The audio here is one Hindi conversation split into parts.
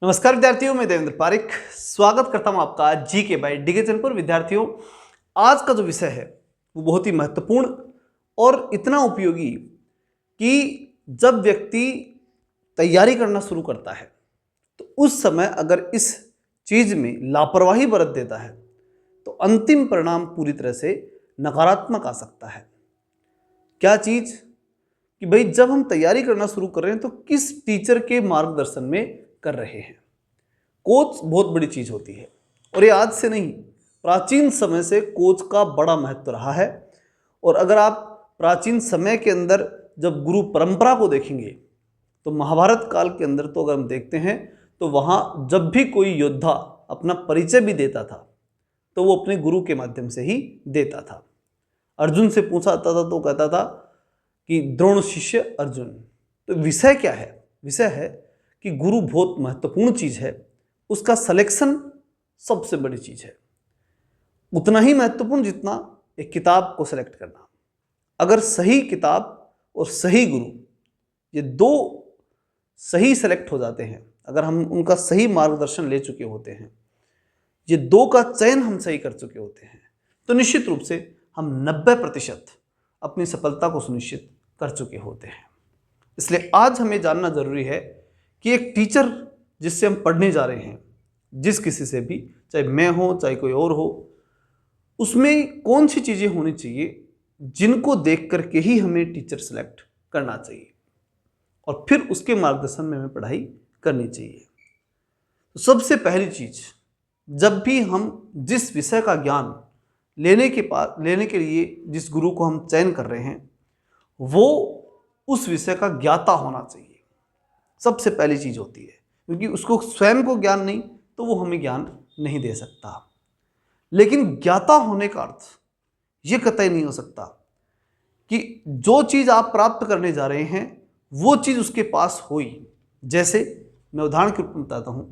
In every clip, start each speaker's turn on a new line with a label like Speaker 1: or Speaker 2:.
Speaker 1: नमस्कार विद्यार्थियों, मैं देवेंद्र पारिक स्वागत करता हूं आपका जीके बाय डीके चैनल पर। विद्यार्थियों, आज का जो विषय है वो बहुत ही महत्वपूर्ण और इतना उपयोगी कि जब व्यक्ति तैयारी करना शुरू करता है तो उस समय अगर इस चीज में लापरवाही बरत देता है तो अंतिम परिणाम पूरी तरह से नकारात्मक आ सकता है। क्या चीज कि भाई जब हम तैयारी करना शुरू कर रहे हैं तो किस टीचर के मार्गदर्शन में कर रहे हैं। कोच बहुत बड़ी चीज होती है और ये आज से नहीं, प्राचीन समय से कोच का बड़ा महत्व रहा है। और अगर आप प्राचीन समय के अंदर जब गुरु परंपरा को देखेंगे तो महाभारत काल के अंदर तो अगर हम देखते हैं तो वहाँ जब भी कोई योद्धा अपना परिचय भी देता था तो वो अपने गुरु के माध्यम से ही देता था। अर्जुन से पूछा जाता था तो कहता था कि द्रोण शिष्य अर्जुन। तो विषय क्या है? विषय है कि गुरु बहुत महत्वपूर्ण चीज है, उसका सिलेक्शन सबसे बड़ी चीज है, उतना ही महत्वपूर्ण जितना एक किताब को सिलेक्ट करना। अगर सही किताब और सही गुरु ये दो सही सेलेक्ट हो जाते हैं, अगर हम उनका सही मार्गदर्शन ले चुके होते हैं, ये दो का चयन हम सही कर चुके होते हैं, तो निश्चित रूप से हम 90% अपनी सफलता को सुनिश्चित कर चुके होते हैं। इसलिए आज हमें जानना जरूरी है कि एक टीचर जिससे हम पढ़ने जा रहे हैं, जिस किसी से भी, चाहे मैं हो चाहे कोई और हो, उसमें कौन सी चीज़ें होनी चाहिए जिनको देख करके ही हमें टीचर सेलेक्ट करना चाहिए और फिर उसके मार्गदर्शन में हमें पढ़ाई करनी चाहिए। तो सबसे पहली चीज़, जब भी हम जिस विषय का ज्ञान लेने के लिए जिस गुरु को हम चयन कर रहे हैं वो उस विषय का ज्ञाता होना चाहिए। सबसे पहली चीज होती है, क्योंकि उसको स्वयं को ज्ञान नहीं तो वो हमें ज्ञान नहीं दे सकता। लेकिन ज्ञाता होने का अर्थ ये कतई नहीं हो सकता कि जो चीज आप प्राप्त करने जा रहे हैं वो चीज उसके पास हुई। जैसे मैं उदाहरण के रूप में बताता हूं,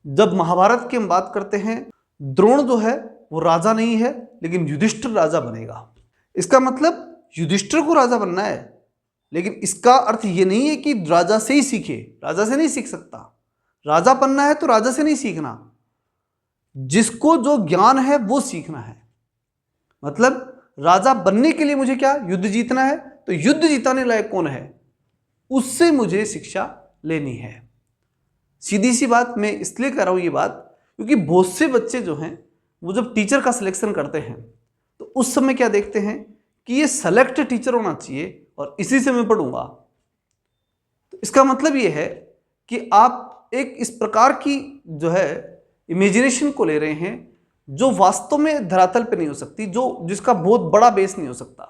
Speaker 1: जब महाभारत की हम बात करते हैं, द्रोण जो है वो राजा नहीं है लेकिन युधिष्ठिर राजा बनेगा। इसका मतलब युधिष्ठिर को राजा बनना है, लेकिन इसका अर्थ ये नहीं है कि राजा से ही सीखे। राजा से नहीं सीख सकता। राजा बनना है तो राजा से नहीं सीखना, जिसको जो ज्ञान है वो सीखना है। मतलब राजा बनने के लिए मुझे क्या, युद्ध जीतना है, तो युद्ध जीताने लायक कौन है उससे मुझे शिक्षा लेनी है। सीधी सी बात, मैं इसलिए कर रहा हूं ये बात क्योंकि बहुत से बच्चे जो हैं वो जब टीचर का सिलेक्शन करते हैं तो उस समय क्या देखते हैं कि ये सेलेक्ट टीचर होना चाहिए और इसी से मैं पढ़ूंगा। तो इसका मतलब ये है कि आप एक इस प्रकार की जो है इमेजिनेशन को ले रहे हैं जो वास्तव में धरातल पे नहीं हो सकती, जिसका बहुत बड़ा बेस नहीं हो सकता।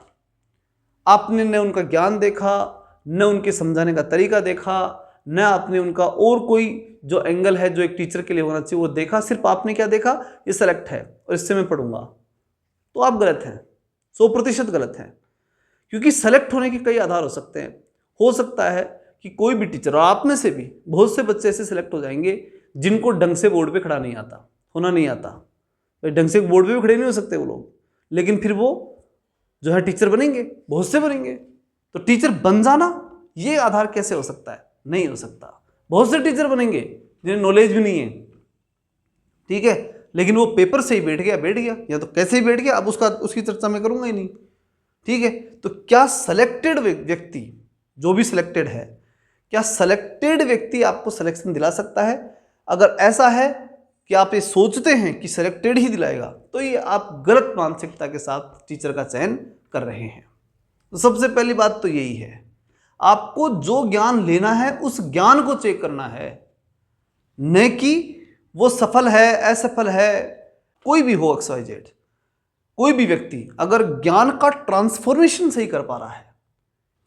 Speaker 1: आपने न उनका ज्ञान देखा, न उनके समझाने का तरीका देखा, न आपने उनका और कोई जो एंगल है जो एक टीचर के लिए होना चाहिए वो देखा। सिर्फ आपने क्या देखा, ये सेलेक्ट है और इससे मैं पढ़ूंगा। तो आप गलत हैं, 100% गलत हैं। क्योंकि सेलेक्ट होने के कई आधार हो सकते हैं। हो सकता है कि कोई भी टीचर, और आप में से भी बहुत से बच्चे ऐसे सेलेक्ट हो जाएंगे जिनको ढंग से बोर्ड पे खड़ा नहीं आता, होना नहीं आता। तो ढंग से बोर्ड पे भी खड़े नहीं हो सकते वो लोग, लेकिन फिर वो जो है टीचर बनेंगे, बहुत से बनेंगे। तो टीचर बन जाना ये आधार कैसे हो सकता है? नहीं हो सकता। बहुत से टीचर बनेंगे जिन्हें नॉलेज भी नहीं है, ठीक है, लेकिन वो पेपर से ही बैठ गया, या तो कैसे ही बैठ गया, अब उसकी चर्चा मैं करूंगा ही नहीं, ठीक है। तो क्या सेलेक्टेड व्यक्ति, जो भी सिलेक्टेड है, क्या सेलेक्टेड व्यक्ति आपको सिलेक्शन दिला सकता है? अगर ऐसा है कि आप ये सोचते हैं कि सिलेक्टेड ही दिलाएगा तो ये आप गलत मानसिकता के साथ टीचर का चयन कर रहे हैं। तो सबसे पहली बात तो यही है, आपको जो ज्ञान लेना है उस ज्ञान को चेक करना है, न कि वो सफल है असफल है। कोई भी हो, XYZ, कोई भी व्यक्ति अगर ज्ञान का ट्रांसफॉर्मेशन सही कर पा रहा है,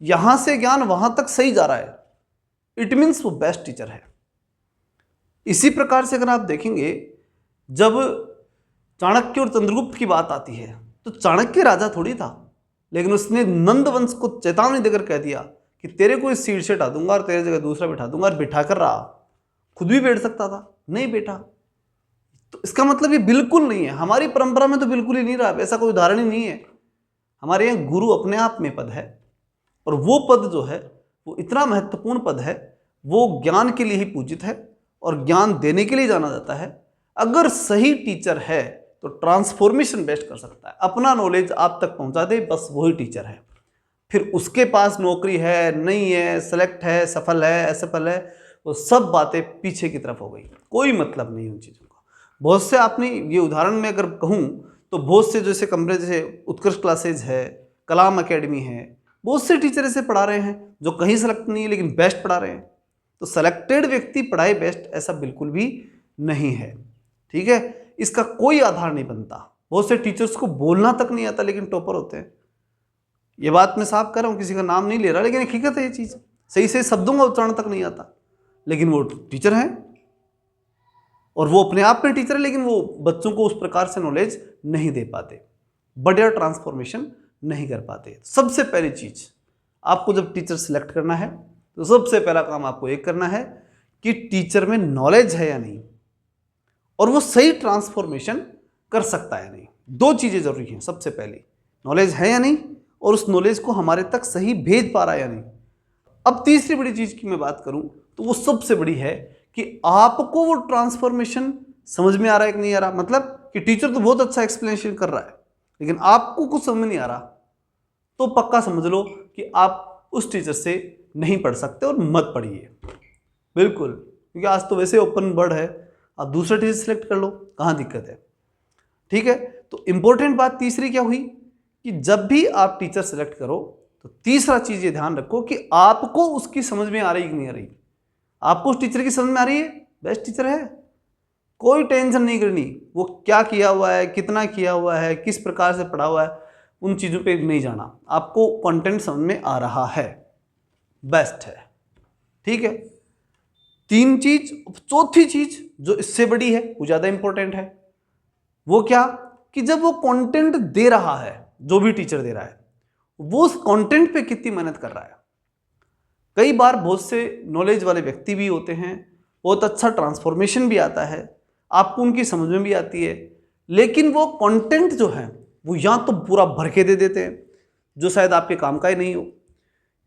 Speaker 1: यहां से ज्ञान वहां तक सही जा रहा है, इट मीन्स वो बेस्ट टीचर है। इसी प्रकार से अगर आप देखेंगे, जब चाणक्य और चंद्रगुप्त की बात आती है तो चाणक्य राजा थोड़ी था, लेकिन उसने नंद वंश को चेतावनी देकर कह दिया कि तेरे को इस सीट से हटा दूंगा और तेरे जगह दूसरा बिठा दूंगा, और बिठा कर रहा। खुद भी बैठ सकता था, नहीं बैठा। तो इसका मतलब ये बिल्कुल नहीं है, हमारी परंपरा में तो बिल्कुल ही नहीं रहा, ऐसा कोई उदाहरण ही नहीं है। हमारे यहाँ गुरु अपने आप में पद है, और वो पद जो है वो इतना महत्वपूर्ण पद है वो ज्ञान के लिए ही पूजित है और ज्ञान देने के लिए जाना जाता है। अगर सही टीचर है तो ट्रांसफॉर्मेशन बेस्ट कर सकता है, अपना नॉलेज आप तक पहुंचा दे, बस वही टीचर है। फिर उसके पास नौकरी है नहीं है, सेलेक्ट है, सफल है, असफल है, वो सब बातें पीछे की तरफ हो गई, कोई मतलब नहीं उन चीज़ों का। बहुत से आपने ये उदाहरण में अगर कहूँ तो बहुत से जैसे कमरे, जैसे उत्कर्ष क्लासेज है, कलाम एकेडमी है, बहुत से टीचर ऐसे पढ़ा रहे हैं जो कहीं सेलेक्ट नहीं है लेकिन बेस्ट पढ़ा रहे हैं। तो सेलेक्टेड व्यक्ति पढ़ाए बेस्ट ऐसा बिल्कुल भी नहीं है, ठीक है। इसका कोई आधार नहीं बनता। बहुत से टीचर्स को बोलना तक नहीं आता लेकिन टॉपर होते हैं। ये बात मैं साफ कर रहा हूँ, किसी का नाम नहीं ले रहा, लेकिन हकीकत है ये चीज़। सही से शब्दों का उच्चारण तक नहीं आता लेकिन वो टीचर हैं, और वो अपने आप में टीचर है, लेकिन वो बच्चों को उस प्रकार से नॉलेज नहीं दे पाते, बढ़िया ट्रांसफॉर्मेशन नहीं कर पाते। सबसे पहली चीज़, आपको जब टीचर सिलेक्ट करना है तो सबसे पहला काम आपको एक करना है कि टीचर में नॉलेज है या नहीं, और वो सही ट्रांसफॉर्मेशन कर सकता है नहीं। दो चीज़ें जरूरी हैं। सबसे पहली, नॉलेज है या नहीं, और उस नॉलेज को हमारे तक सही भेज पा रहा है या नहीं। अब तीसरी बड़ी चीज़ की मैं बात करूं तो वो सबसे बड़ी है कि आपको वो ट्रांसफॉर्मेशन समझ में आ रहा है कि नहीं आ रहा। मतलब कि टीचर तो बहुत अच्छा एक्सप्लेनेशन कर रहा है लेकिन आपको कुछ समझ में नहीं आ रहा, तो पक्का समझ लो कि आप उस टीचर से नहीं पढ़ सकते और मत पढ़िए, बिल्कुल। क्योंकि आज तो वैसे ओपन वर्ड है, आप दूसरा टीचर सेलेक्ट कर लो, कहाँ दिक्कत है, ठीक है। तो इंपॉर्टेंट बात तीसरी क्या हुई कि जब भी आप टीचर सेलेक्ट करो तो तीसरा चीज़ ये ध्यान रखो कि आपको उसकी समझ में आ रही कि नहीं आ रही। आपको उस टीचर की समझ में आ रही है, बेस्ट टीचर है, कोई टेंशन नहीं करनी। वो क्या किया हुआ है, कितना किया हुआ है, किस प्रकार से पढ़ा हुआ है, उन चीज़ों पे नहीं जाना। आपको कंटेंट समझ में आ रहा है, बेस्ट है, ठीक है। तीन चीज। चौथी चीज जो इससे बड़ी है, वो ज़्यादा इंपॉर्टेंट है। वो क्या कि जब वो कंटेंट दे रहा है, जो भी टीचर दे रहा है, वो उस कंटेंट पे कितनी मेहनत कर रहा है। कई बार बहुत से नॉलेज वाले व्यक्ति भी होते हैं, बहुत अच्छा ट्रांसफॉर्मेशन भी आता है, आपको उनकी समझ में भी आती है, लेकिन वो कंटेंट जो है वो या तो पूरा भर के दे देते हैं जो शायद आपके काम का ही नहीं हो,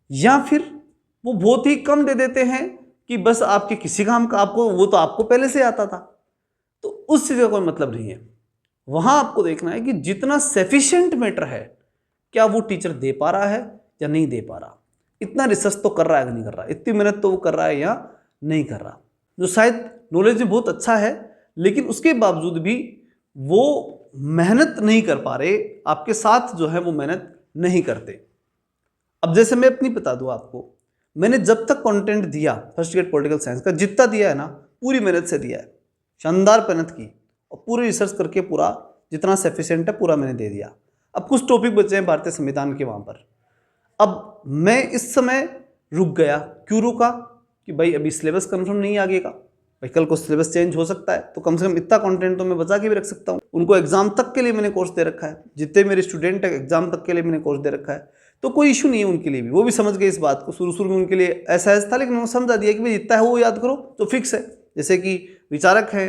Speaker 1: या फिर वो बहुत ही कम दे देते हैं कि बस आपके किसी काम का, आपको वो तो आपको पहले से आता था। तो उस चीज़ का कोई मतलब नहीं है। वहाँ आपको देखना है कि जितना सफिशिएंट मैटर है, क्या वो टीचर दे पा रहा है या नहीं दे पा रहा, इतना रिसर्च तो कर रहा है कि नहीं कर रहा, इतनी मेहनत तो वो कर रहा है या नहीं कर रहा। जो शायद नॉलेज में बहुत अच्छा है लेकिन उसके बावजूद भी वो मेहनत नहीं कर पा रहे, आपके साथ जो है वो मेहनत नहीं करते। अब जैसे मैं अपनी बता दूं आपको, मैंने जब तक कंटेंट दिया फर्स्ट ग्रेड पॉलिटिकल साइंस का, जितना दिया है ना, पूरी मेहनत से दिया है, शानदार मेहनत की और पूरी रिसर्च करके पूरा जितना सफिशिएंट है पूरा मैंने दे दिया। अब कुछ टॉपिक बचे हैं भारतीय संविधान के वहाँ पर। अब मैं इस समय रुक गया। क्यों रुका? कि भाई अभी सिलेबस कंफर्म नहीं है आगे का, भाई कल को सिलेबस चेंज हो सकता है, तो कम से कम इतना कंटेंट तो मैं बचा के भी रख सकता हूँ। उनको एग्जाम तक के लिए मैंने कोर्स दे रखा है, जितने मेरे स्टूडेंट है एग्जाम तक के लिए मैंने कोर्स दे रखा है, तो कोई इशू नहीं है उनके लिए भी। वो भी समझ गए इस बात को। शुरू में उनके लिए ऐसा था लेकिन उन्होंने समझा दिया कि भाई जितना है वो याद करो जो फिक्स है। जैसे कि विचारक है,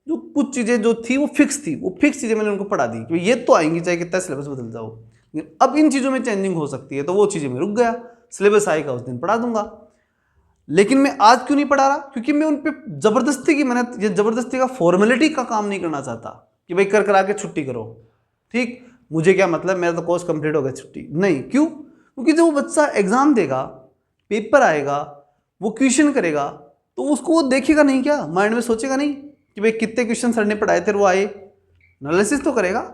Speaker 1: जो कुछ चीज़ें जो थी वो फिक्स थी, वो फिक्स चीज़ें मैंने उनको पढ़ा दी कि ये तो आएंगी चाहे कितना सिलेबस बदल जाओ, लेकिन अब इन चीज़ों में चेंजिंग हो सकती है, तो वो चीज़ें मैं रुक गया। सिलेबस आएगा उस दिन पढ़ा दूंगा। लेकिन मैं आज क्यों नहीं पढ़ा रहा? क्योंकि मैं उन पर जबरदस्ती की मेहनत या जबरदस्ती का फॉर्मेलिटी का काम नहीं करना चाहता कि भाई कर आके छुट्टी करो, ठीक, मुझे क्या मतलब, मेरा तो कोर्स कंप्लीट हो गया, छुट्टी नहीं। क्यों? क्योंकि जब वो बच्चा एग्जाम देगा, पेपर आएगा, वो क्वेश्चन करेगा, तो उसको वो देखेगा नहीं, क्या माइंड में सोचेगा नहीं कि भाई कितने क्वेश्चन सर ने पढ़ाए थे, वो आए, एनालिसिस तो करेगा।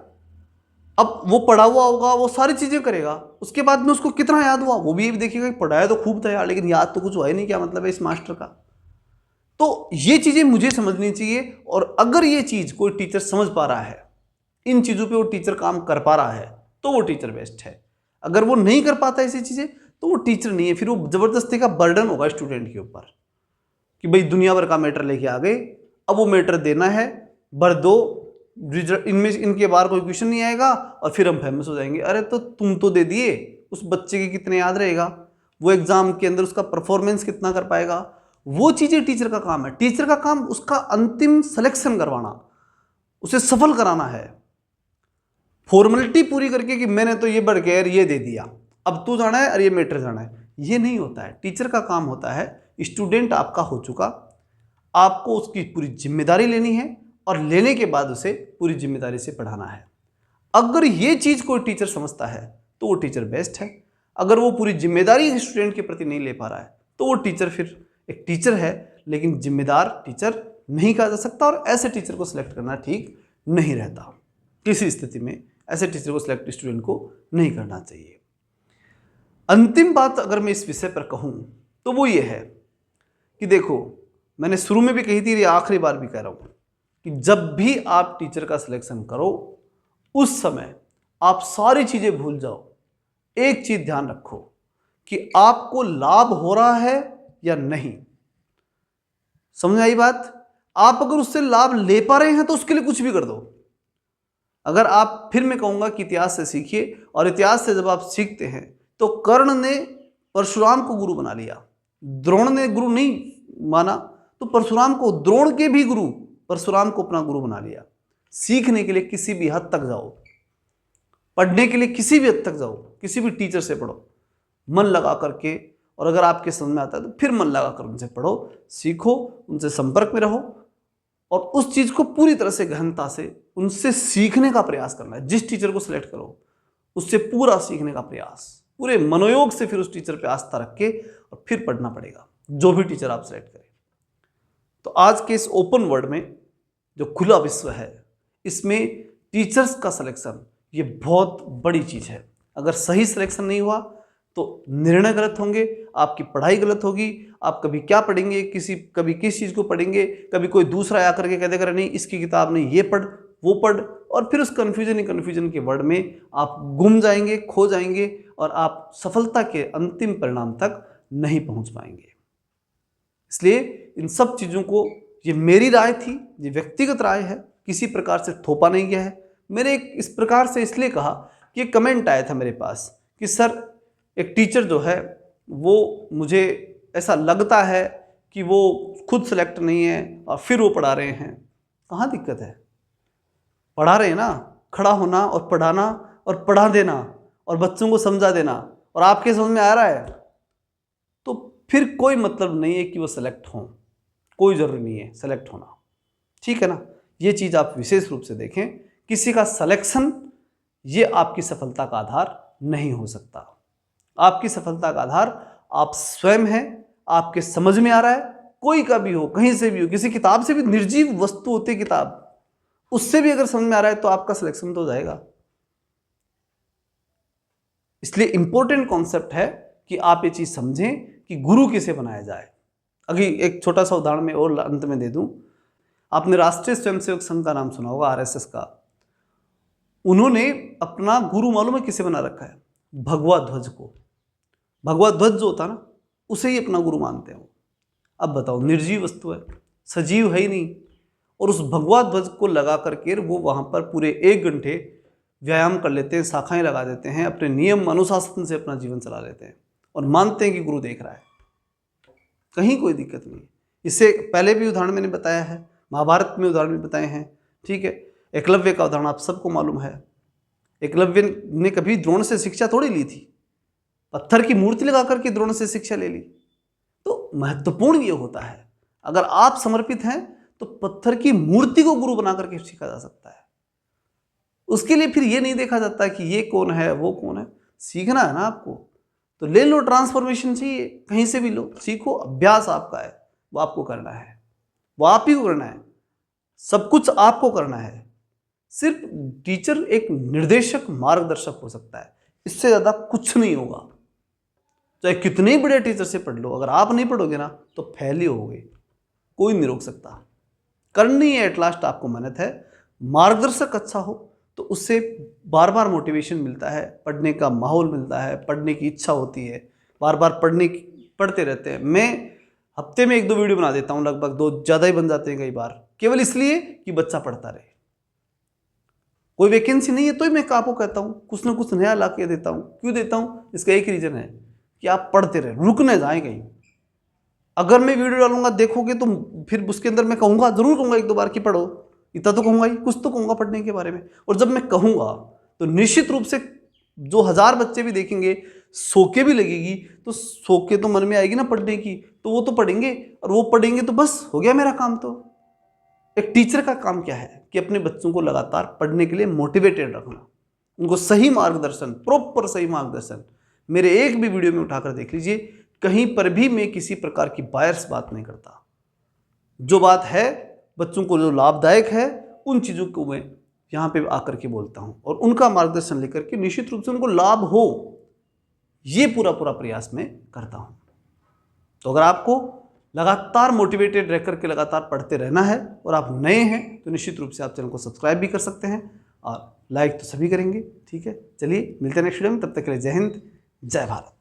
Speaker 1: अब वो पढ़ा हुआ होगा, वो सारी चीज़ें करेगा, उसके बाद में उसको कितना याद हुआ वो भी ये देखेगा कि पढ़ाया तो खूब था यार, लेकिन याद तो कुछ हुआ ही नहीं, क्या मतलब है इस मास्टर का। तो ये चीज़ें मुझे समझनी चाहिए। और अगर ये चीज़ कोई टीचर समझ पा रहा है, इन चीज़ों पे वो टीचर काम कर पा रहा है, तो वो टीचर बेस्ट है। अगर वो नहीं कर पाता ऐसी चीज़ें, तो वो टीचर नहीं है। फिर वो ज़बरदस्ती का बर्डन होगा स्टूडेंट के ऊपर कि भाई दुनिया भर का मैटर लेके आ गए, अब वो मैटर देना है, भर दो, इनमें इनके बाहर कोई क्वेश्चन नहीं आएगा और फिर हम फेमस हो जाएंगे। अरे तो तुम तो दे दिए, उस बच्चे के कितने याद रहेगा, वो एग्जाम के अंदर उसका परफॉर्मेंस कितना कर पाएगा, वो चीज़ें टीचर का काम है। टीचर का काम उसका अंतिम सिलेक्शन करवाना, उसे सफल कराना है, फॉर्मेलिटी पूरी करके कि मैंने तो ये बढ़ के ये दे दिया, अब तू जाना है और ये मैटर जाना है, ये नहीं होता है। टीचर का काम होता है स्टूडेंट आपका हो चुका, आपको उसकी पूरी जिम्मेदारी लेनी है और लेने के बाद उसे पूरी जिम्मेदारी से पढ़ाना है। अगर ये चीज़ कोई टीचर समझता है तो वो टीचर बेस्ट है। अगर वो पूरी जिम्मेदारी स्टूडेंट के प्रति नहीं ले पा रहा है तो वो टीचर फिर एक टीचर है लेकिन जिम्मेदार टीचर नहीं कहा जा सकता, और ऐसे टीचर को सिलेक्ट करना ठीक नहीं रहता। किसी स्थिति में ऐसे टीचर को सिलेक्ट स्टूडेंट को नहीं करना चाहिए। अंतिम बात अगर मैं इस विषय पर कहूँ तो वो ये है कि देखो, मैंने शुरू में भी कही थी, ये आखिरी बार भी कह रहा हूँ कि जब भी आप टीचर का सिलेक्शन करो उस समय आप सारी चीज़ें भूल जाओ। एक चीज़ ध्यान रखो कि आपको लाभ हो रहा है या नहीं। समझ आई बात? आप अगर उससे लाभ ले पा रहे हैं तो उसके लिए कुछ भी कर दो। अगर आप, फिर मैं कहूँगा कि इतिहास से सीखिए, और इतिहास से जब आप सीखते हैं तो कर्ण ने परशुराम को गुरु बना लिया, द्रोण ने गुरु नहीं माना तो परशुराम को, द्रोण के भी गुरु परशुराम को अपना गुरु बना लिया। सीखने के लिए किसी भी हद तक जाओ, पढ़ने के लिए किसी भी हद तक जाओ, किसी भी टीचर से पढ़ो मन लगा करके, और अगर आपके समझ में आता है तो फिर मन लगा कर उनसे पढ़ो, सीखो, उनसे संपर्क में रहो और उस चीज़ को पूरी तरह से गहनता से उनसे सीखने का प्रयास करना है। जिस टीचर को सिलेक्ट करो उससे पूरा सीखने का प्रयास, पूरे मनोयोग से फिर उस टीचर पे आस्था रख के और फिर पढ़ना पड़ेगा, जो भी टीचर आप सिलेक्ट करें। तो आज के इस ओपन वर्ल्ड में जो खुला विश्व है, इसमें टीचर्स का सिलेक्शन ये बहुत बड़ी चीज़ है। अगर सही सिलेक्शन नहीं हुआ तो निर्णय गलत होंगे, आपकी पढ़ाई गलत होगी, आप कभी क्या पढ़ेंगे, कभी किस चीज़ को पढ़ेंगे, कभी कोई दूसरा आकर के कह देगा नहीं इसकी किताब नहीं, ये पढ़ वो पढ़, और फिर उस कन्फ्यूजन के वर्ड में आप गुम जाएंगे, खो जाएंगे और आप सफलता के अंतिम परिणाम तक नहीं पहुंच पाएंगे। इसलिए इन सब चीज़ों को, ये मेरी राय थी, ये व्यक्तिगत राय है, किसी प्रकार से थोपा नहीं गया है। मेरे इस प्रकार से इसलिए कहा कि कमेंट आया था मेरे पास कि सर एक टीचर जो है वो, मुझे ऐसा लगता है कि वो खुद सेलेक्ट नहीं है और फिर वो पढ़ा रहे हैं। कहाँ दिक्कत है? पढ़ा रहे हैं ना, खड़ा होना और पढ़ाना और पढ़ा देना और बच्चों को समझा देना, और आपके समझ में आ रहा है तो फिर कोई मतलब नहीं है कि वो सेलेक्ट हों, कोई ज़रूरी नहीं है सेलेक्ट होना, ठीक है ना। ये चीज़ आप विशेष रूप से देखें, किसी का सिलेक्शन ये आपकी सफलता का आधार नहीं हो सकता। आपकी सफलता का आधार आप स्वयं हैं, आपके समझ में आ रहा है, कोई का भी हो, कहीं से भी हो, किसी किताब से भी, निर्जीव वस्तु होती है किताब, उससे भी अगर समझ में आ रहा है तो आपका सिलेक्शन तो हो जाएगा। इसलिए इंपॉर्टेंट कॉन्सेप्ट है कि आप ये चीज समझें कि गुरु किसे बनाया जाए। अभी एक छोटा सा उदाहरण मैं और अंत में दे दूं। आपने राष्ट्रीय स्वयंसेवक संघ का नाम सुना होगा, आरएसएस का। उन्होंने अपना गुरु मालूम है किसे बना रखा है? भगवा ध्वज को। भगवा ध्वज जो होता है ना, उसे ही अपना गुरु मानते हैं। अब बताओ, निर्जीव वस्तु है, सजीव है ही नहीं, और उस भगवा ध्वज को लगा करके वो वहाँ पर पूरे 1 घंटे व्यायाम कर लेते हैं, शाखाएं लगा देते हैं, अपने नियम अनुशासन से अपना जीवन चला लेते हैं और मानते हैं कि गुरु देख रहा है। कहीं कोई दिक्कत नहीं। इससे पहले भी उदाहरण मैंने बताया है, महाभारत में उदाहरण भी बताए हैं, ठीक है। एकलव्य का उदाहरण आप सबको मालूम है। एकलव्य ने कभी द्रोण से शिक्षा थोड़ी ली थी, पत्थर की मूर्ति लगा करके द्रोण से शिक्षा ले ली। तो महत्वपूर्ण ये होता है, अगर आप समर्पित हैं तो पत्थर की मूर्ति को गुरु बना करके सीखा जा सकता है। उसके लिए फिर ये नहीं देखा जाता कि ये कौन है वो कौन है। सीखना है ना आपको, तो ले लो, ट्रांसफॉर्मेशन चाहिए कहीं से भी लो, सीखो। अभ्यास आपका है, वो आपको करना है, वो आप ही को करना है, सब कुछ आपको करना है। सिर्फ टीचर एक निर्देशक, मार्गदर्शक हो सकता है, इससे ज़्यादा कुछ नहीं होगा। चाहे कितने बड़े टीचर से पढ़ लो, अगर आप नहीं पढ़ोगे ना तो फेल ही होगे, कोई नहीं रोक सकता। करनी है, एट लास्ट आपको मेहनत है। मार्गदर्शक अच्छा हो तो उससे बार बार मोटिवेशन मिलता है, पढ़ने का माहौल मिलता है, पढ़ने की इच्छा होती है, बार बार पढ़ते रहते हैं। मैं हफ्ते में 1-2 वीडियो बना देता हूँ, लगभग 2 ज़्यादा ही बन जाते हैं कई बार, केवल इसलिए कि बच्चा पढ़ता रहे। कोई वैकेंसी नहीं है तो ही मैं आपको कहता हूँ कुछ ना कुछ नया ला के देता हूँ। क्यों देता हूँ? इसका एक रीज़न है कि आप पढ़ते रहे, रुक न जाए कहीं। अगर मैं वीडियो डालूंगा देखोगे तो फिर उसके अंदर मैं कहूँगा, जरूर कहूँगा 1-2 बार कि पढ़ो, इतना तो कहूँगा ही, कुछ तो कहूँगा पढ़ने के बारे में। और जब मैं कहूँगा तो निश्चित रूप से जो 1000 बच्चे भी देखेंगे, सो के भी लगेगी तो सो के तो मन में आएगी ना पढ़ने की, तो वो तो पढ़ेंगे, और वो पढ़ेंगे तो बस हो गया मेरा काम। तो एक टीचर का काम क्या है कि अपने बच्चों को लगातार पढ़ने के लिए मोटिवेटेड रखना, उनको सही मार्गदर्शन, प्रॉपर सही मार्गदर्शन। मेरे एक भी वीडियो में उठाकर देख लीजिए, कहीं पर भी मैं किसी प्रकार की बायर्स बात नहीं करता। जो बात है बच्चों को जो लाभदायक है उन चीज़ों को मैं यहाँ पे आकर के बोलता हूँ, और उनका मार्गदर्शन लेकर के निश्चित रूप से उनको लाभ हो, ये पूरा प्रयास मैं करता हूँ। तो अगर आपको लगातार मोटिवेटेड रह करके लगातार पढ़ते रहना है और आप नए हैं तो निश्चित रूप से आप चैनल को सब्सक्राइब भी कर सकते हैं, और लाइक तो सभी करेंगे। ठीक है, चलिए मिलते हैं नेक्स्ट वीडियो में, तब तक के लिए जय हिंद, जय भारत।